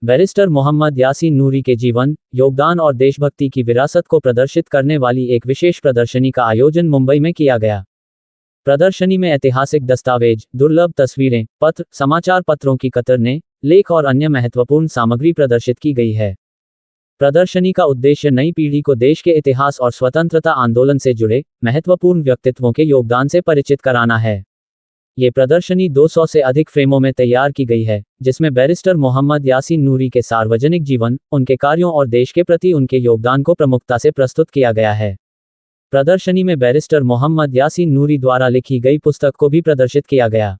Barrister Mohammad Yasin नूरी के जीवन, योगदान और देशभक्ति की विरासत को प्रदर्शित करने वाली एक विशेष प्रदर्शनी का आयोजन मुंबई में किया गया। प्रदर्शनी में ऐतिहासिक दस्तावेज, दुर्लभ तस्वीरें, पत्र, समाचार पत्रों की कतरनें, लेख और अन्य महत्वपूर्ण सामग्री प्रदर्शित की गई है। प्रदर्शनी का उद्देश्य नई पीढ़ी को देश के इतिहास और स्वतंत्रता आंदोलन से जुड़े महत्वपूर्ण व्यक्तित्वों के योगदान से परिचित कराना है। ये प्रदर्शनी 200 से अधिक फ्रेमों में तैयार की गई है, जिसमें बैरिस्टर मोहम्मद यासीन नूरी के सार्वजनिक जीवन, उनके कार्यों और देश के प्रति उनके योगदान को प्रमुखता से प्रस्तुत किया गया है। प्रदर्शनी में बैरिस्टर मोहम्मद यासीन नूरी द्वारा लिखी गई पुस्तक को भी प्रदर्शित किया गया।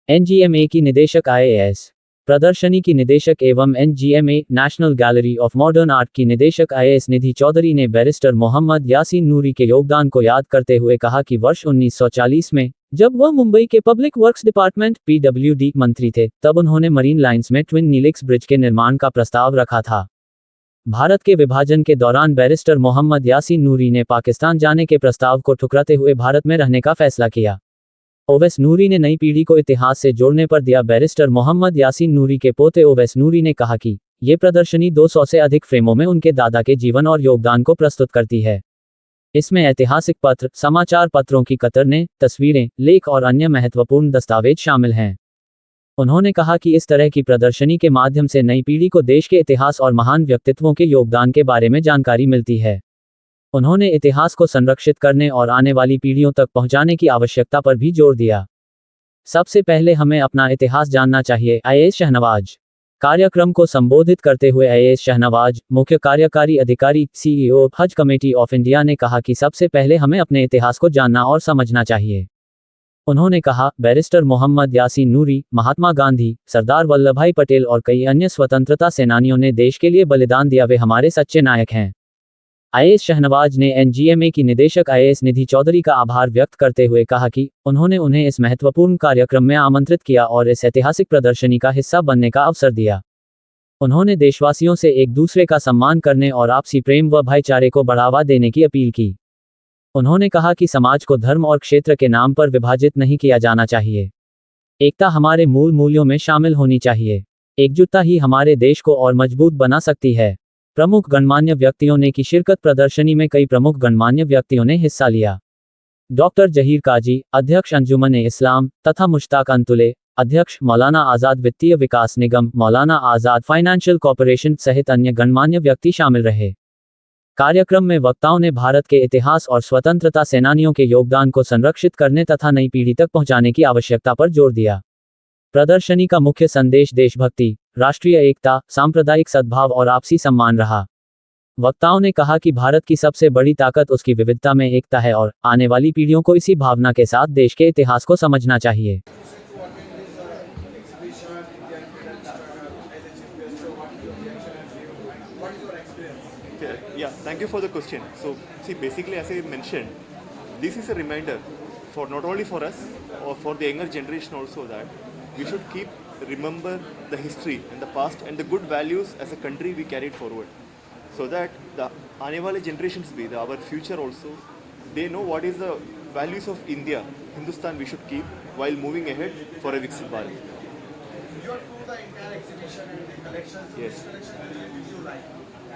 एनजीएमए की निदेशक IAS। प्रदर्शनी की निदेशक एवं NGMA national gallery of modern art की निदेशक IAS निधि चौधरी ने बैरिस्टर मोहम्मद यासीन नूरी के योगदान को याद करते हुए कहा कि वर्ष 1940 में जब वह मुंबई के पब्लिक वर्क्स डिपार्टमेंट PWD मंत्री थे, तब उन्होंने मरीन लाइंस में ट्विन नीलिक्स ब्रिज के निर्माण का प्रस्ताव रखा था। भारत के विभाजन के दौरान बैरिस्टर मोहम्मद यासीन नूरी ने पाकिस्तान जाने के प्रस्ताव को ठुकराते हुए भारत में रहने का फैसला किया। ओवैस नूरी ने नई पीढ़ी को इतिहास से जोड़ने पर दिया। बैरिस्टर मोहम्मद यासीन नूरी के पोते ओवैस नूरी ने कहा कि ये प्रदर्शनी 200 से अधिक फ्रेमों में उनके दादा के जीवन और योगदान को प्रस्तुत करती है। इसमें ऐतिहासिक पत्र, समाचार पत्रों की कतरनें, तस्वीरें, लेख और अन्य महत्वपूर्ण दस्तावेज शामिल हैं। उन्होंने कहा कि इस तरह की प्रदर्शनी के माध्यम से नई पीढ़ी को देश के इतिहास और महान व्यक्तित्वों के योगदान के बारे में जानकारी मिलती है। उन्होंने इतिहास को संरक्षित करने और आने वाली पीढ़ियों तक पहुंचाने की आवश्यकता पर भी जोर दिया। सबसे पहले हमें अपना इतिहास जानना चाहिए। IAS शहनवाज। कार्यक्रम को संबोधित करते हुए IAS शहनवाज, मुख्य कार्यकारी अधिकारी CEO हज कमेटी ऑफ इंडिया ने कहा कि सबसे पहले हमें अपने इतिहास को जानना और समझना चाहिए। उन्होंने कहा, बैरिस्टर मोहम्मद यासीन नूरी, महात्मा गांधी, सरदार वल्लभभाई पटेल और कई अन्य स्वतंत्रता सेनानियों ने देश के लिए बलिदान दिया, वे हमारे सच्चे नायक हैं। IAS शहनवाज ने एनजीएमए की निदेशक IAS निधि चौधरी का आभार व्यक्त करते हुए कहा कि उन्होंने उन्हें इस महत्वपूर्ण कार्यक्रम में आमंत्रित किया और इस ऐतिहासिक प्रदर्शनी का हिस्सा बनने का अवसर दिया। उन्होंने देशवासियों से एक दूसरे का सम्मान करने और आपसी प्रेम व भाईचारे को बढ़ावा देने की अपील की। उन्होंने कहा कि समाज को धर्म और क्षेत्र के नाम पर विभाजित नहीं किया जाना चाहिए। एकता हमारे मूल मूल्यों में शामिल होनी चाहिए। एकजुटता ही हमारे देश को और मजबूत बना सकती है। प्रमुख गणमान्य व्यक्तियों ने की शिरकत। प्रदर्शनी में कई प्रमुख गणमान्य व्यक्तियों ने हिस्सा लिया। डॉक्टर जहीर काजी, अध्यक्ष अंजुमन-ए-इस्लाम, तथा मुश्ताक अंतुले, अध्यक्ष, मौलाना आज़ाद वित्तीय विकास निगम, मौलाना आज़ाद फाइनेंशियल कॉर्पोरेशन सहित अन्य गणमान्य व्यक्ति शामिल रहे। कार्यक्रम में वक्ताओं ने भारत के इतिहास और स्वतंत्रता सेनानियों के योगदान को संरक्षित करने तथा नई पीढ़ी तक पहुंचाने की आवश्यकता पर जोर दिया। प्रदर्शनी का मुख्य संदेश देशभक्ति, राष्ट्रीय एकता, सांप्रदायिक सद्भाव और आपसी सम्मान रहा। वक्ताओं ने कहा कि भारत की सबसे बड़ी ताकत उसकी विविधता में एकता है और आने वाली पीढ़ियों को इसी भावना के साथ देश के इतिहास को समझना चाहिए। Yeah, thank you for the question. So, see, basically, as I mentioned, this is a reminder for not only for us or for the younger generation also that we should keep remember the history and the past and the good values as a country we carried forward, so that the aane wale generations be our future also, they know what is the values of India, Hindustan we should keep while moving ahead for a Viksit Bharat. You are through the entire exhibition and the collections. Yes.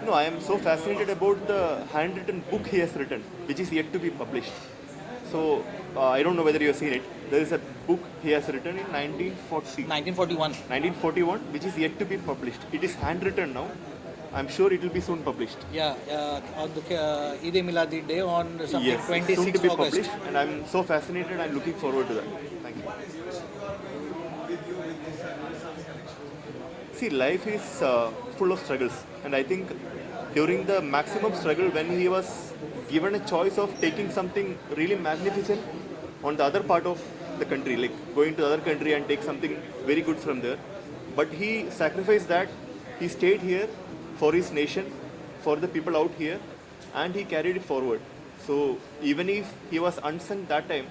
No, I am so fascinated about the handwritten book he has written, which is yet to be published. So, I don't know whether you have seen it. There is a book he has written in 1941, which is yet to be published. It is handwritten now. I'm sure it will be soon published. Yeah, on the Eid Miladi Day on something Yes, 26th soon to be August. published, and I'm so fascinated. I'm looking forward to that. Thank you. See, life is full of struggles, and I think during the maximum struggle, when he was given a choice of taking something really magnificent on the other part of the country, like going to the other country and take something very good from there, but he sacrificed that. He stayed here for his nation, for the people out here, and he carried it forward. So even if he was unsung that time,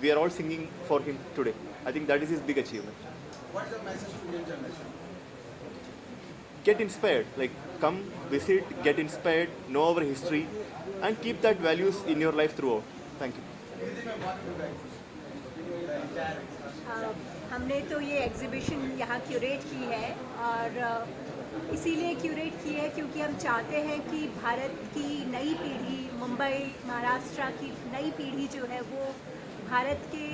we are all singing for him today. I think that is his big achievement. What is the message to the generation? Get inspired, like come visit, get inspired, know our history, and keep that values in your life throughout. Thank you. हमने तो ये exhibition यहाँ curate की है और इसीलिए curate की है क्योंकि हम चाहते हैं कि भारत की नई पीढ़ी, मुंबई महाराष्ट्र की नई पीढ़ी जो है वो भारत के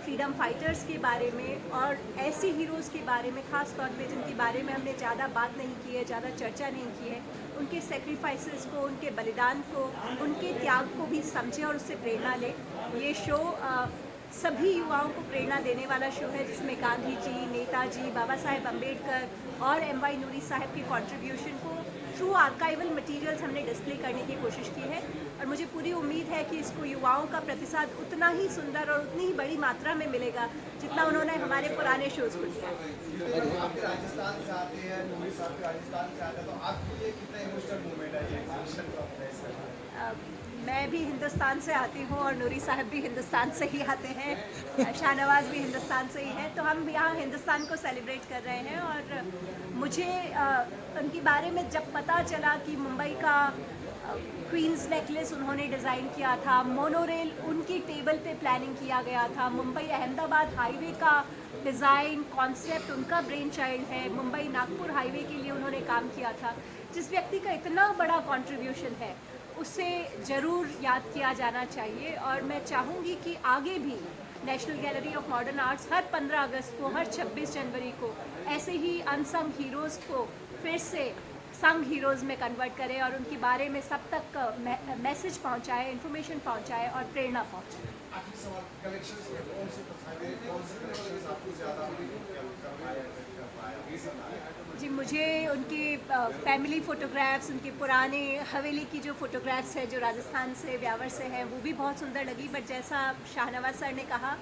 फ्रीडम फाइटर्स के बारे में और ऐसे हीरोज़ के बारे में, ख़ास तौर पे जिनके बारे में हमने ज़्यादा बात नहीं की है, ज़्यादा चर्चा नहीं की है, उनके सेक्रीफाइसेस को, उनके बलिदान को, उनके त्याग को भी समझे और उससे प्रेरणा ले। ये शो सभी युवाओं को प्रेरणा देने वाला शो है जिसमें गांधी जी, नेताजी, बाबा साहेब अम्बेडकर और एम.वाई. नूरी साहब के कंट्रीब्यूशन को थ्रू आर्काइवल मटेरियल्स हमने डिस्प्ले करने की कोशिश की है और मुझे पूरी उम्मीद है कि इसको युवाओं का प्रतिसाद उतना ही सुंदर और उतनी ही बड़ी मात्रा में मिलेगा जितना उन्होंने हमारे पुराने शोज़ को दिया है। आप राजस्थान से आते हैं, नूरी साहब भी राजस्थान से आते हैं, तो आपके लिए कितना इमोशनल मूवमेंट है ये एग्जीबिशन का प्लेस है? मैं भी हिंदुस्तान से आती हूँ और नूरी साहब भी हिंदुस्तान से ही आते हैं, शाहनवाज भी हिंदुस्तान से ही है, तो हम यहाँ हिंदुस्तान को सेलिब्रेट कर रहे हैं। और मुझे उनके बारे में जब पता चला कि मुंबई का क्वींस नेकलेस उन्होंने डिज़ाइन किया था, मोनोरेल उनकी टेबल पे प्लानिंग किया गया था, मुंबई अहमदाबाद हाईवे का डिज़ाइन कॉन्सेप्ट उनका ब्रेन चाइल्ड है, मुंबई नागपुर हाईवे के लिए उन्होंने काम किया था। जिस व्यक्ति का इतना बड़ा कंट्रीब्यूशन है उसे ज़रूर याद किया जाना चाहिए और मैं चाहूँगी कि आगे भी national gallery of modern arts हर 15 अगस्त को, हर 26 जनवरी को ऐसे ही अनसंग हीरोज़ को फिर से संग हीरोज़ में कन्वर्ट करे और उनके बारे में सब तक मैसेज पहुँचाए, इन्फॉर्मेशन पहुँचाए और प्रेरणा पहुँचाए। आखिरी सवाल, कलेक्शंस में कौन से कलेक्शंस आपको ज़्यादा जी, मुझे उनके फैमिली फ़ोटोग्राफ्स, उनके पुराने हवेली की जो फ़ोटोग्राफ्स है जो राजस्थान से, ब्यावर से हैं, वो भी बहुत सुंदर लगी। बट जैसा शाहनवाज सर ने कहा,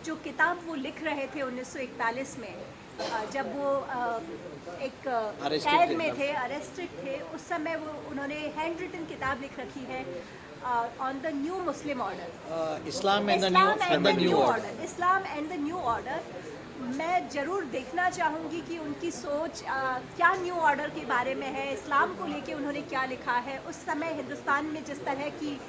जो किताब वो लिख रहे थे 1941 में, जब वो एक कैद में थे, अरेस्टेड थे, उस समय वो उन्होंने हैंड रिटन किताब लिख रखी है on the new Muslim order, Islam and the new order. Islam and the new order. मैं ज़रूर देखना चाहूँगी कि उनकी सोच क्या न्यू ऑर्डर के बारे में है, इस्लाम को लेके उन्होंने क्या लिखा है, उस समय हिंदुस्तान में जिस तरह की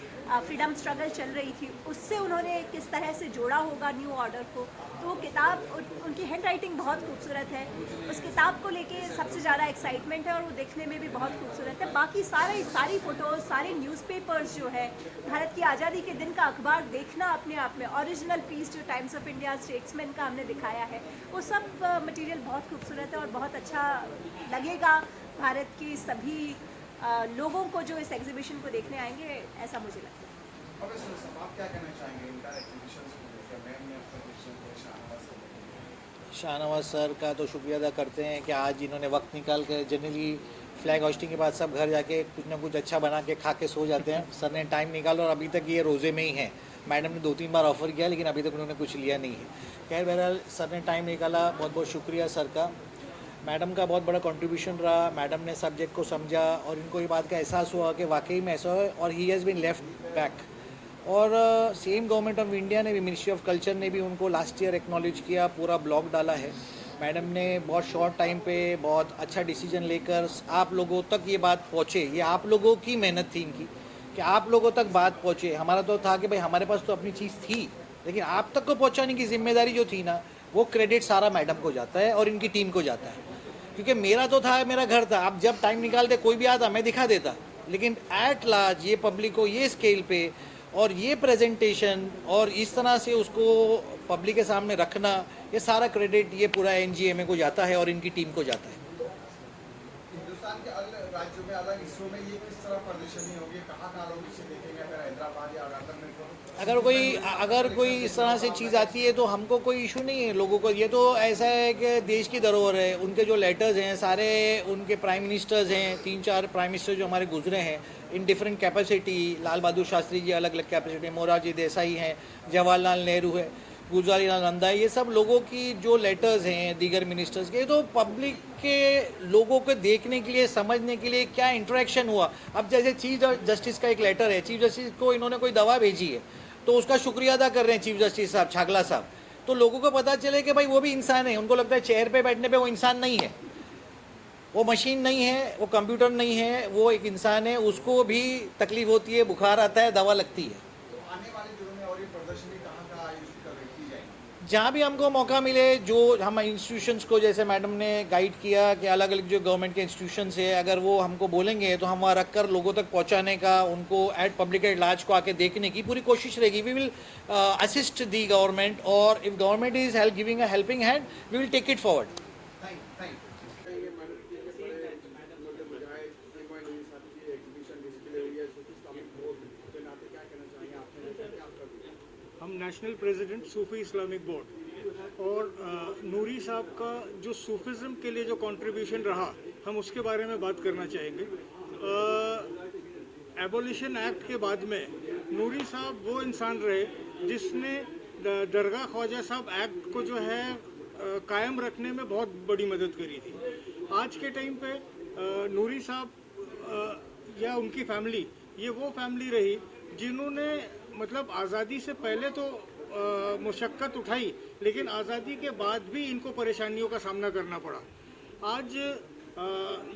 फ्रीडम स्ट्रगल चल रही थी उससे उन्होंने किस तरह से जोड़ा होगा न्यू ऑर्डर को। तो वो किताब, उनकी हैंड राइटिंग बहुत खूबसूरत है, उस किताब को लेके सबसे ज़्यादा एक्साइटमेंट है और वो देखने में भी बहुत खूबसूरत है। बाकी सारी फ़ोटोज़, सारे न्यूज़पेपर्स जो है, भारत की आज़ादी के दिन का अखबार देखना अपने आप में, ओरिजिनल पीस जो टाइम्स ऑफ इंडिया, स्टेट्समैन का हमने दिखाया है, वो सब मटेरियल बहुत खूबसूरत है और बहुत अच्छा लगेगा भारत के सभी लोगों को जो इस एग्जीबिशन को देखने आएंगे, ऐसा मुझे लगता है। आप क्या कहना चाहेंगे इनका एग्जीबिशंस को लेकर? मैम ने अपना क्वेश्चन किया शाहनवाज सर का तो शुक्रिया अदा करते हैं कि आज इन्होंने वक्त निकाल कर, जनरली फ्लैग होस्टिंग के बाद सब घर जाके कुछ ना कुछ अच्छा बना के खा के सो जाते हैं, सर ने टाइम निकाला और अभी तक ये रोज़े में ही हैं। मैडम ने 2-3 बार ऑफ़र किया लेकिन अभी तक उन्होंने कुछ लिया नहीं है। खैर बहरहाल सर ने टाइम निकाला, बहुत बहुत शुक्रिया सर का। मैडम का बहुत बड़ा कंट्रीब्यूशन रहा, मैडम ने सब्जेक्ट को समझा और इनको ये बात का एहसास हुआ कि वाकई में ऐसा है और he has been left back. और सेम गवर्नमेंट ऑफ इंडिया ने भी, मिनिस्ट्री ऑफ कल्चर ने भी उनको लास्ट ईयर एक्नॉलेज किया, पूरा ब्लॉग डाला है। मैडम ने बहुत शॉर्ट टाइम पे बहुत अच्छा डिसीजन लेकर आप लोगों तक ये बात पहुँचे, ये आप लोगों की मेहनत थी इनकी कि आप लोगों तक बात पहुँचे। हमारा तो था कि भाई हमारे पास तो अपनी चीज़ थी, लेकिन आप तक को पहुँचाने की जिम्मेदारी जो थी ना, वो क्रेडिट सारा मैडम को जाता है और इनकी टीम को जाता है। क्योंकि मेरा तो था, मेरा घर था, आप जब टाइम निकालते कोई भी आता मैं दिखा देता, लेकिन एट लार्ज ये पब्लिक को ये स्केल पे और ये प्रेजेंटेशन और इस तरह से उसको पब्लिक के सामने रखना, ये सारा क्रेडिट ये पूरा एनजीएमए को जाता है और इनकी टीम को जाता है। हिंदुस्तान के अलग राज्यों में, अलग हिस्सों में ये किस तरह प्रदर्शनी होगी? कहाँ लोग इसे देखेंगे? अगर हैदराबाद या अगर अगर कोई इस तरह से चीज़ आती है तो हमको कोई इशू नहीं है लोगों को। ये तो ऐसा है कि देश की धरोहर है, उनके जो लेटर्स हैं सारे उनके प्राइम मिनिस्टर्स हैं, 3-4 प्राइम मिनिस्टर जो हमारे गुजरे हैं in different capacity, Lal Bahadur Shastri ji अलग अलग कैपेसिटी, मोरारजी देसाई हैं, जवाहरलाल नेहरू है, गुलजार नंदा है, ये सब लोगों की जो लेटर्स हैं दीगर मिनिस्टर्स के, तो पब्लिक के लोगों को देखने के लिए, समझने के लिए क्या इंटरेक्शन हुआ। अब जैसे चीफ जस्टिस का एक लेटर है, चीफ जस्टिस को इन्होंने कोई दवा भेजी है तो उसका शुक्रिया अदा कर रहे हैं चीफ जस्टिस साहब छागला साहब, तो लोगों को पता चले कि भाई वो भी इंसान है। उनको लगता है चेयर पे बैठने पे वो इंसान नहीं है, वो मशीन नहीं है, वो कंप्यूटर नहीं है, वो एक इंसान है, उसको भी तकलीफ होती है, बुखार आता है, दवा लगती है। तो आने वाले दिनों में और ये प्रदर्शनी कहाँ आयोजित की जाएगी? जहाँ भी हमको मौका मिले, जो हम इंस्टीट्यूशंस को, जैसे मैडम ने गाइड किया कि अलग अलग जो गवर्नमेंट के इंस्टीट्यूशंस है, अगर वो हमको बोलेंगे तो हम वहाँ रख कर लोगों तक पहुँचाने का, उनको एट पब्लिक एट लार्ज को आके देखने की पूरी कोशिश रहेगी. We will assist the government, और if government is help giving a helping hand, we will take it forward. हम national president Sufi Islamic board और नूरी साहब का जो सूफिज़म के लिए जो कंट्रीब्यूशन रहा, हम उसके बारे में बात करना चाहेंगे. एबोलिशन एक्ट के बाद में नूरी साहब वो इंसान रहे जिसने दरगाह ख्वाजा साहब एक्ट को जो है कायम रखने में बहुत बड़ी मदद करी थी. आज के टाइम पे नूरी साहब या उनकी फैमिली, ये वो फैमिली रही जिन्होंने मतलब आज़ादी से पहले तो मुशक्क़त उठाई, लेकिन आज़ादी के बाद भी इनको परेशानियों का सामना करना पड़ा. आज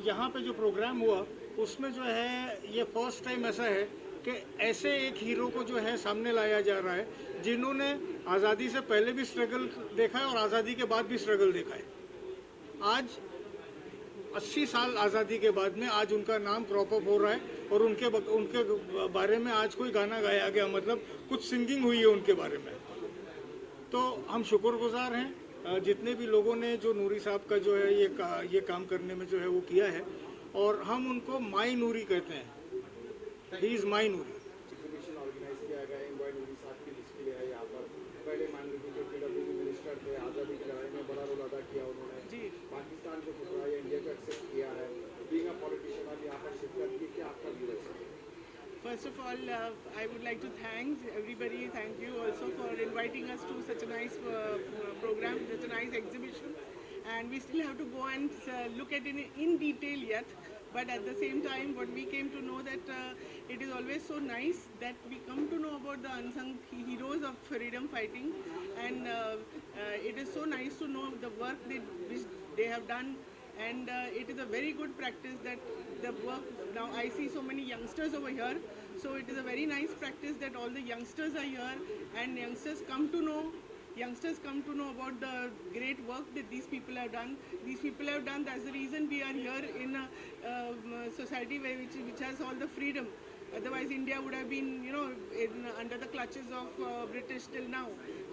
यहाँ पे जो प्रोग्राम हुआ उसमें जो है ये फर्स्ट टाइम ऐसा है कि ऐसे एक हीरो को जो है सामने लाया जा रहा है जिन्होंने आज़ादी से पहले भी स्ट्रगल देखा है और आज़ादी के बाद भी स्ट्रगल देखा है. आज 80 साल आज़ादी के बाद में आज उनका नाम क्रॉप अप हो रहा है और उनके बारे में आज कोई गाना गाया गया, मतलब कुछ सिंगिंग हुई है उनके बारे में. तो हम शुक्रगुजार हैं जितने भी लोगों ने जो नूरी साहब का जो है ये काम करने में जो है वो किया है, और हम उनको माई नूरी कहते हैं. He is my Noori. Exhibition organise किया गया है, इनवाइट नूरी साहब की डिस्प्ले है यहाँ पर. पहले माननीय जो पीडब्ल्यूडी मिनिस्टर थे, आज़ादी की लड़ाई में बड़ा रोल अदा किया उन्होंने. जी. पाकिस्तान को टुकड़ा या इंडिया को एक्सेप्ट किया है. बीइंग अ पॉलिटिशियन आप यहाँ पर शिरकत की, क्या आपका व्यू है? First of all, I would like to thank everybody. Thank you also for inviting us to such a nice program, such a nice exhibition. And we still have to go and look at it in detail yet. But at the same time, what we came to know that it is always so nice that we come to know about the unsung heroes of freedom fighting. And it is so nice to know the work which they have done. And it is a very good practice that the work, now I see so many youngsters over here, so it is a very nice practice that all the youngsters are here and youngsters come to know about the great work that these people have done. These people have done, that's the reason we are here in a society which has all the freedom. Otherwise India would have been, under the clutches of British till now.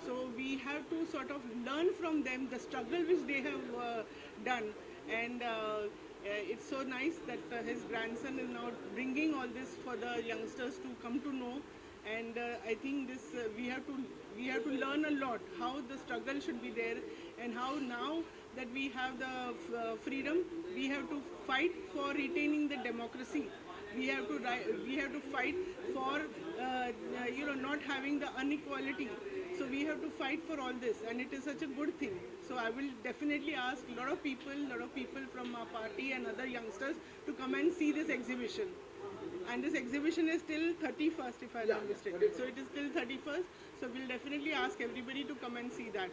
So we have to sort of learn from them the struggle which they have done. And it's so nice that his grandson is now bringing all this for the youngsters to come to know. And I think this we have to learn a lot how the struggle should be there, and how now that we have the freedom, we have to fight for retaining the democracy. We have to fight for not having the inequality. So we have to fight for all this, and it is such a good thing. So I will definitely ask a lot of people from our party and other youngsters to come and see this exhibition. And this exhibition is till 31st, if I'm not mistaken. So it is till 31st. So we'll definitely ask everybody to come and see that.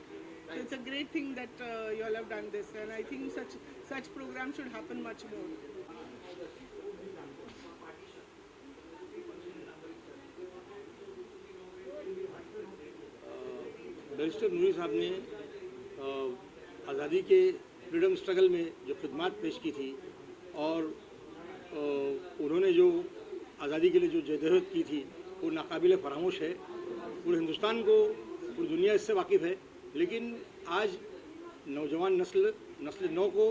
So it's a great thing that you all have done this, and I think such programs should happen much more. Barrister Noori sahab ने आज़ादी के freedom struggle में जो खिदमत पेश की थी, और उन्होंने जो आज़ादी के लिए जो जदोजहद की थी वो नाकाबिल फरामोश है. पूरे हिंदुस्तान को, पूरी दुनिया इससे वाकिफ़ है, लेकिन आज नौजवान नस्ल नौ को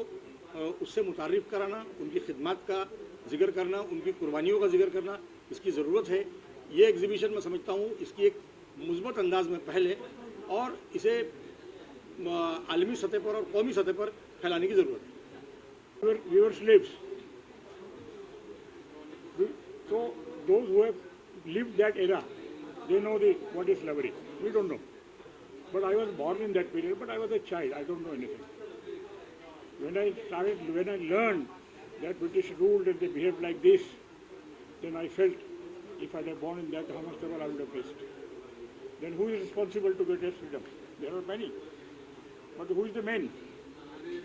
उससे मुतारिफ़ कराना, उनकी खिदमत का जिक्र करना, उनकी कुर्बानियों का जिक्र करना, इसकी ज़रूरत है. ये एग्ज़िबिशन मैं समझता हूँ इसकी एक मुस्बत अंदाज में पहल है, और इसे आलमी सतह पर और कौमी सतह पर फैलाने की ज़रूरत है. We were slaves. So those who have lived that era, they know what is slavery. We don't know. But I was born in that period, but I was a child. I don't know anything. When I learned that British ruled and they behaved like this, then I felt if I had born in that, how much trouble I would have faced. Then who is responsible to get their freedom? There are many. But who is the man?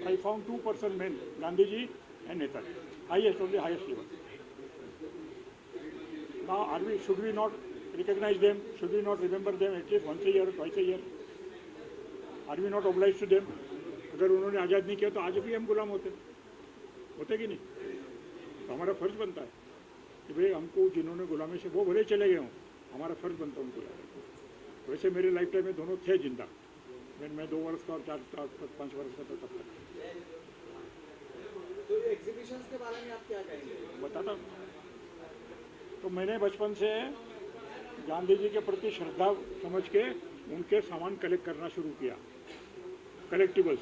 I found two-person men, Gandhiji and Netaji. Highest, on the highest level. Now, should we not recognize them? Should we not remember them at least once a year or twice a year? Are we not oblige to them? अगर उन्होंने आज़ाद नहीं किया तो आज भी हम गुलाम होते कि नहीं? तो हमारा फ़र्ज़ बनता है कि भाई हमको जिन्होंने गुलामी से, वो भले चले गए हों, हमारा फ़र्ज़ बनता है उनको याद। वैसे मेरे लाइफ टाइम में दोनों थे जिंदा, मैं 2 वर्ष का और 4-5 वर्ष का था तब तक। तो एग्जीबिशंस के बारे में आप क्या कहेंगे? बताता हूँ। तो मैंने बचपन से गांधी जी के प्रति श्रद्धा समझ के उनके सामान कलेक्ट करना शुरू किया। कलेक्टिबल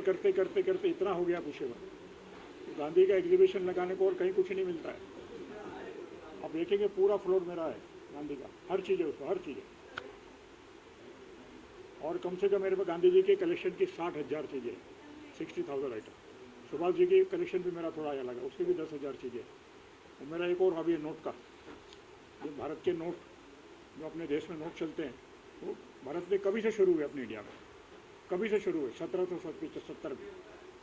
करते करते करते इतना हो गया पूछे बात। तो गांधी का एग्जीबिशन लगाने को और कहीं कुछ नहीं मिलता है। आप देखेंगे पूरा फ्लोर मेरा है गांधी का, हर चीज़ है उसको, हर चीज़ है। और कम से कम मेरे पास गांधी जी के कलेक्शन की 60,000 चीज़ें, 60,000 आइटम। सुभाष जी की कलेक्शन भी मेरा थोड़ा अलग है, उसकी भी 10,000 चीज़ें। और मेरा एक और हॉबी है नोट का। जो भारत के नोट, जो अपने देश में नोट चलते हैं, वो भारत में कभी से शुरू हुए अपने इंडिया में, कभी से शुरू हुए 1770 में।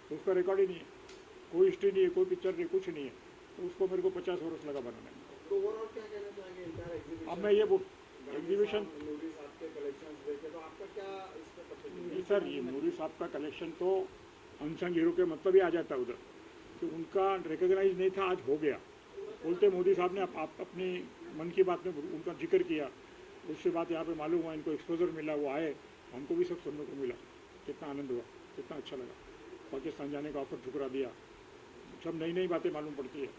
तो उसका रिकॉर्ड ही नहीं है, कोई हिस्ट्री नहीं है, कोई पिक्चर नहीं, कुछ नहीं है। तो उसको मेरे को 50 वर्ष लगा बनाने में। तो ओवरऑल क्या कहना चाहेंगे इंटायर एग्जीबिशन? अब मैं ये एग्जीबिशन, नूरी साहब के कलेक्शंस देखे तो आपका क्या इसमें परसेप्शन? सर ये नूरी साहब का कलेक्शन तो अनसंग हीरो के मतलब ही आ जाता है उधर, कि उनका रिकॉग्नाइज नहीं था, आज हो गया। बोलते मोदी साहब ने आप अपनी मन की बात में उनका जिक्र किया, उससे बात यहाँ पे मालूम हुआ, इनको एक्सपोजर मिला, वो आए, हमको भी सब सुनने को मिला। कितना आनंद हुआ, कितना अच्छा लगा। पाकिस्तान जाने का ऑफर ठुकरा दिया, सब नई नई बातें मालूम पड़ती है।